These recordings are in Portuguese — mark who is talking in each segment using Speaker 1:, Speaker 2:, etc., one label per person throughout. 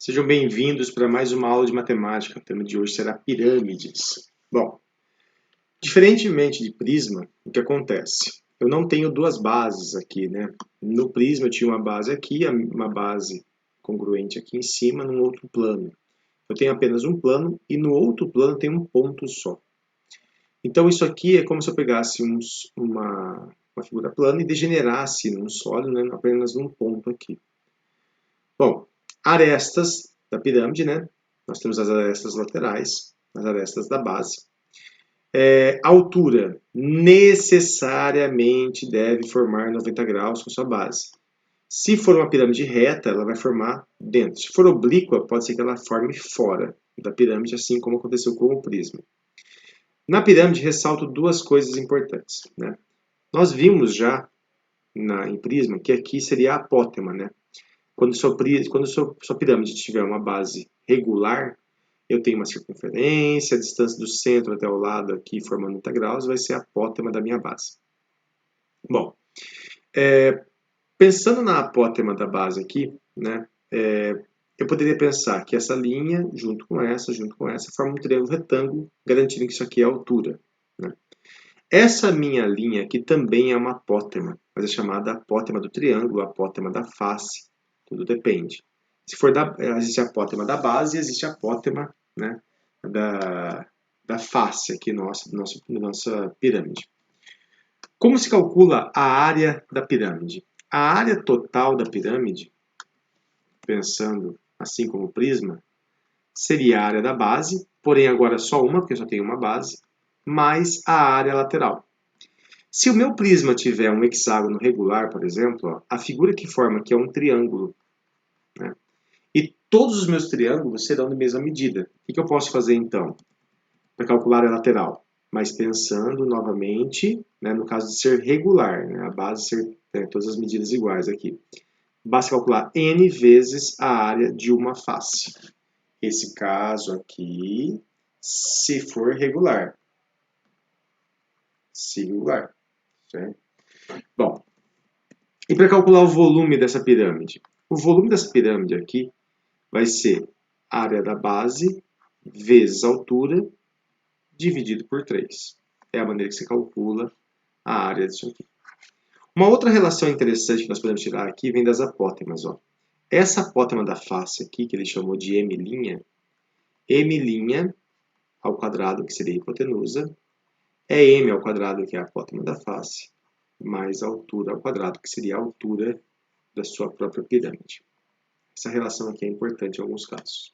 Speaker 1: Sejam bem-vindos para mais uma aula de matemática. O tema de hoje será pirâmides. Bom, diferentemente de prisma, o que acontece? Eu não tenho duas bases aqui, né? No prisma eu tinha uma base aqui, uma base congruente aqui em cima, num outro plano. Eu tenho apenas um plano e no outro plano tem um ponto só. Então isso aqui é como se eu pegasse uma figura plana e degenerasse num sólido, né? Apenas num ponto aqui. Bom, arestas da pirâmide, né? Nós temos as arestas laterais, as arestas da base. A altura necessariamente deve formar 90 graus com sua base. Se for uma pirâmide reta, ela vai formar dentro. Se for oblíqua, pode ser que ela forme fora da pirâmide, assim como aconteceu com o prisma. Na pirâmide, ressalto duas coisas importantes, né? Nós vimos já em prisma que aqui seria a apótema, né? Quando sua pirâmide tiver uma base regular, eu tenho uma circunferência, a distância do centro até o lado aqui formando 90 graus vai ser a apótema da minha base. Bom, pensando na apótema da base aqui, né, eu poderia pensar que essa linha, junto com essa, forma um triângulo retângulo, garantindo que isso aqui é a altura. Né? Essa minha linha aqui também é uma apótema, mas é chamada apótema do triângulo, apótema da face. Tudo depende. Se for existe a apótema da base e existe a apótema, né, da face aqui nossa pirâmide. Como se calcula a área da pirâmide? A área total da pirâmide, pensando assim como o prisma, seria a área da base, porém agora só uma, porque eu só tenho uma base, mais a área lateral. Se o meu prisma tiver um hexágono regular, por exemplo, ó, a figura que forma aqui é um triângulo. Né? E todos os meus triângulos serão de mesma medida. O que eu posso fazer então? Para calcular a lateral? Mas pensando novamente, né, no caso de ser regular, né, a base ser todas as medidas iguais aqui. Basta calcular n vezes a área de uma face. Esse caso aqui, se for regular. Singular. Certo? Bom, e para calcular o volume dessa pirâmide? O volume dessa pirâmide aqui vai ser área da base vezes a altura dividido por 3. É a maneira que se calcula a área disso aqui. Uma outra relação interessante que nós podemos tirar aqui vem das apótemas. Ó. Essa apótema da face aqui, que ele chamou de m' ao quadrado, que seria a hipotenusa, é m ao quadrado, que é a apótema da face, mais a altura ao quadrado, que seria a altura da sua própria pirâmide. Essa relação aqui é importante em alguns casos.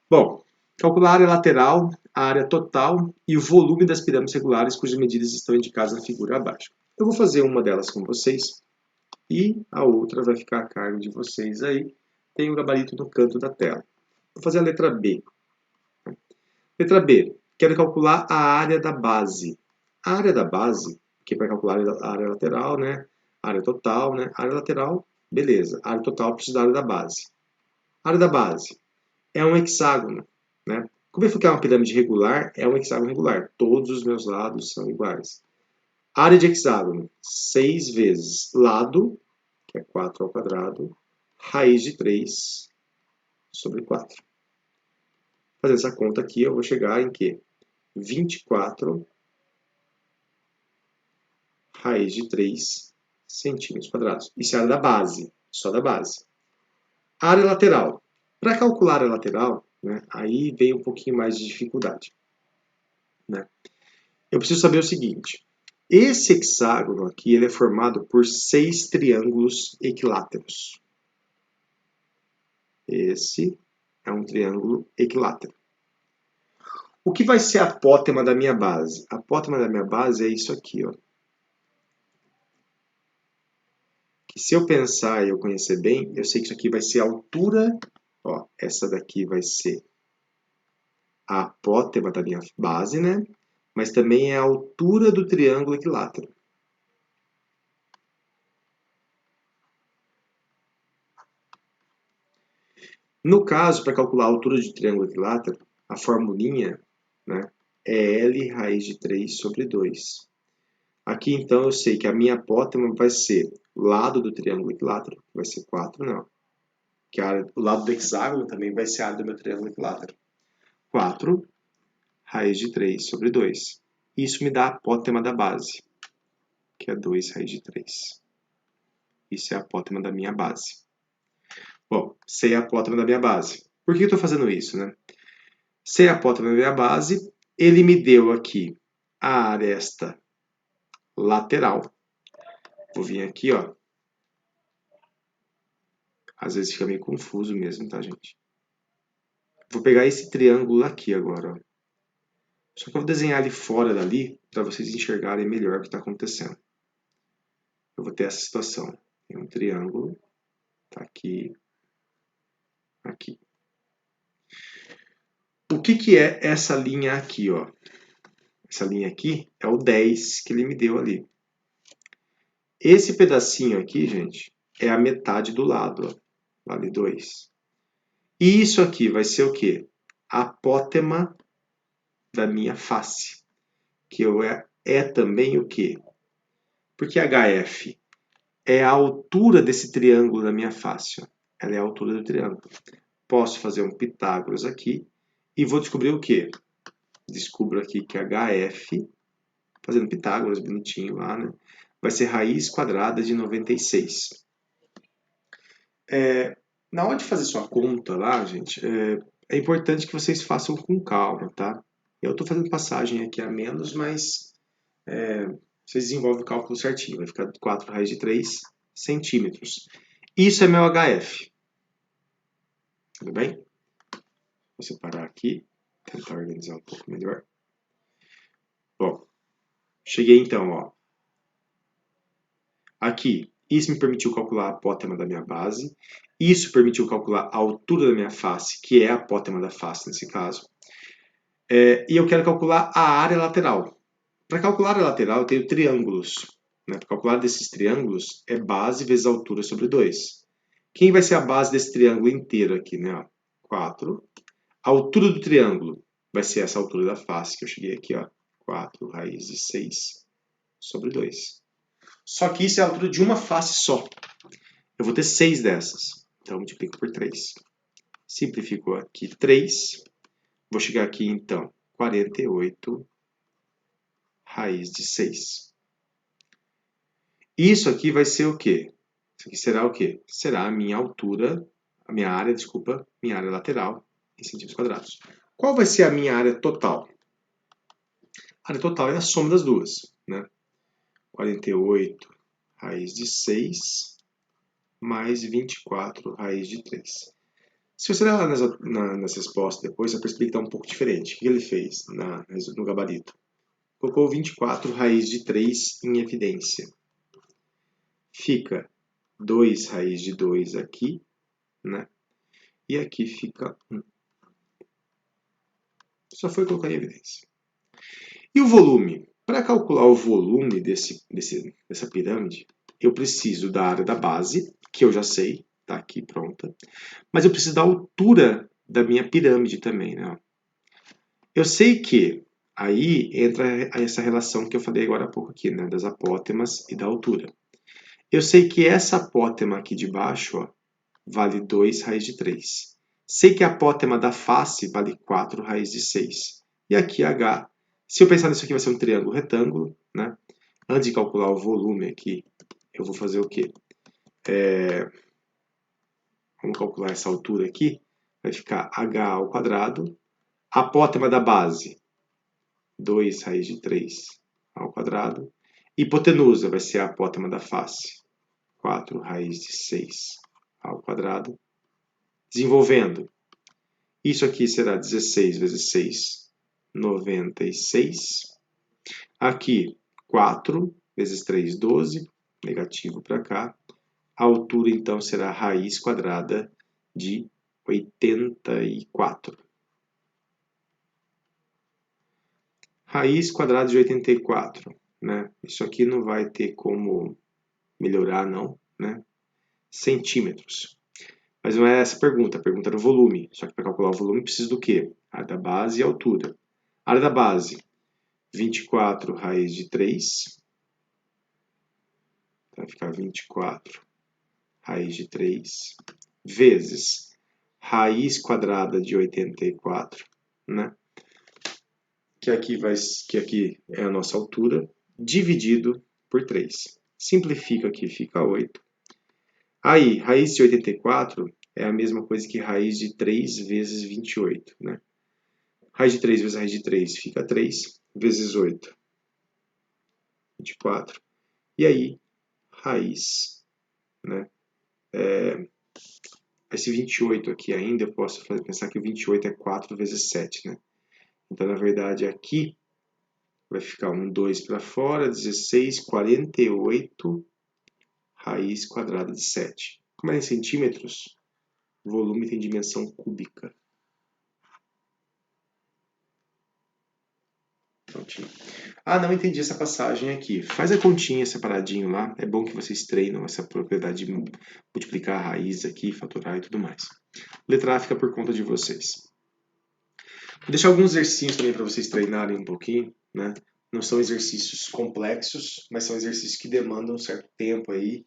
Speaker 1: Bom, calcular a área lateral, a área total e o volume das pirâmides regulares, cujas medidas estão indicadas na figura abaixo. Eu vou fazer uma delas com vocês e a outra vai ficar a cargo de vocês aí. Tem o gabarito no canto da tela. Vou fazer a letra B. Letra B. Quero calcular a área da base. A área da base, que é para calcular a área lateral, né? A área total, né? A área lateral, beleza. A área total precisa da área da base. A área da base é um hexágono, né? Como eu falei que é uma pirâmide regular, é um hexágono regular. Todos os meus lados são iguais. Área de hexágono, 6 vezes lado, que é 4 ao quadrado, raiz de 3 sobre 4. Fazendo essa conta aqui, eu vou chegar em quê? 24 raiz de 3 centímetros quadrados. Isso é a área da base, só da base. A área lateral. Para calcular a lateral, né, aí vem um pouquinho mais de dificuldade. Né? Eu preciso saber o seguinte. Esse hexágono aqui ele é formado por 6 triângulos equiláteros. Esse é um triângulo equilátero. O que vai ser a apótema da minha base? A apótema da minha base é isso aqui, ó. Que se eu pensar e eu conhecer bem, eu sei que isso aqui vai ser a altura, ó, essa daqui vai ser a apótema da minha base, né? Mas também é a altura do triângulo equilátero. No caso, para calcular a altura de triângulo equilátero, a formulinha, né, é L raiz de 3 sobre 2. Aqui, então, eu sei que a minha apótema vai ser lado do triângulo equilátero, que vai ser 4, não. que o lado do hexágono também vai ser a área do meu triângulo equilátero. 4 raiz de 3 sobre 2. Isso me dá a apótema da base, que é 2 raiz de 3. Isso é a apótema da minha base. Bom, sei a apótema da minha base. Por que eu estou fazendo isso, né? Sei a apótema da minha base, ele me deu aqui a aresta lateral. Vou vir aqui, ó. Às vezes fica meio confuso mesmo, tá, gente? Vou pegar esse triângulo aqui agora, ó. Só que eu vou desenhar ele fora dali para vocês enxergarem melhor o que está acontecendo. Eu vou ter essa situação. Tem um triângulo, tá aqui, aqui. O que é essa linha aqui, ó? Essa linha aqui é o 10 que ele me deu ali. Esse pedacinho aqui, gente, é a metade do lado, ó. Vale 2. E isso aqui vai ser o quê? A apótema da minha face. Que é também o quê? Porque HF é a altura desse triângulo da minha face. Ó. Ela é a altura do triângulo. Posso fazer um Pitágoras aqui e vou descobrir o quê? Descubro aqui que HF, fazendo Pitágoras bonitinho lá, né? Vai ser raiz quadrada de 96. Na hora de fazer sua conta lá, gente, é importante que vocês façam com calma, tá? Eu estou fazendo passagem aqui a menos, mas vocês desenvolvem o cálculo certinho. Vai ficar 4 raiz de 3 centímetros. Isso é meu HF. Tudo bem? Vou separar aqui, tentar organizar um pouco melhor. Bom, cheguei então, ó. Aqui, isso me permitiu calcular a apótema da minha base. Isso permitiu calcular a altura da minha face, que é a apótema da face nesse caso. E eu quero calcular a área lateral. Para calcular a área lateral, eu tenho triângulos. Né? Para calcular desses triângulos, é base vezes altura sobre 2. Quem vai ser a base desse triângulo inteiro aqui? Né? 4. A altura do triângulo vai ser essa altura da face, que eu cheguei aqui, ó. 4 raiz de 6 sobre 2. Só que isso é a altura de uma face só. Eu vou ter 6 dessas. Então, eu multiplico por 3. Simplifico aqui 3. Vou chegar aqui, então, 48 raiz de 6. Isso aqui vai ser o quê? Isso aqui será o quê? Será a minha altura, a minha área, desculpa, minha área lateral em centímetros quadrados. Qual vai ser a minha área total? A área total é a soma das duas, né? 48 raiz de 6 mais 24 raiz de 3. Se você olhar nas respostas depois, você vai perceber que está um pouco diferente. O que ele fez no gabarito? Colocou 24 raiz de 3 em evidência. Fica 2 raiz de 2 aqui, né? E aqui fica 1. Só foi colocar em evidência. E o volume? Para calcular o volume dessa pirâmide, eu preciso da área da base, que eu já sei, está aqui pronta. Mas eu preciso da altura da minha pirâmide também, né? Eu sei que aí entra essa relação que eu falei agora há pouco aqui, né? Das apótemas e da altura. Eu sei que essa apótema aqui de baixo, ó, vale 2 raiz de 3. Sei que a apótema da face vale 4 raiz de 6. E aqui H, se eu pensar nisso aqui vai ser um triângulo retângulo, né? Antes de calcular o volume aqui, eu vou fazer o quê? Vamos calcular essa altura aqui. Vai ficar H ao quadrado. A apótema da base, 2 raiz de 3 ao quadrado. Hipotenusa vai ser a apótema da face, 4 raiz de 6 ao quadrado. Desenvolvendo, isso aqui será 16 vezes 6, 96. Aqui, 4 vezes 3, 12, negativo para cá. A altura, então, será raiz quadrada de 84. Raiz quadrada de 84, né? Isso aqui não vai ter como melhorar, não, né? Centímetros. Mas não é essa a pergunta era o volume. Só que para calcular o volume, preciso do quê? A área da base e a altura. A área da base, 24 raiz de 3. Vai ficar 24 raiz de 3 vezes raiz quadrada de 84, né? Que aqui é a nossa altura, dividido por 3. Simplifica aqui, fica 8. Aí, raiz de 84 é a mesma coisa que raiz de 3 vezes 28, né? Raiz de 3 vezes raiz de 3 fica 3, vezes 8, 24. E aí, raiz, né? Esse 28 aqui ainda, eu posso pensar que o 28 é 4 vezes 7, né? Então, na verdade, aqui vai ficar um 2 para fora, 16, 48, raiz quadrada de 7. Como é em centímetros, o volume tem dimensão cúbica. Prontinho. Ah, não entendi essa passagem aqui. Faz a continha separadinho lá. É bom que vocês treinam essa propriedade de multiplicar a raiz aqui, fatorar e tudo mais. Letra A fica por conta de vocês. Vou deixar alguns exercícios também para vocês treinarem um pouquinho, né? Não são exercícios complexos, mas são exercícios que demandam um certo tempo aí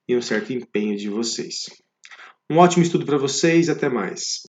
Speaker 1: e um certo empenho de vocês. Um ótimo estudo para vocês, até mais.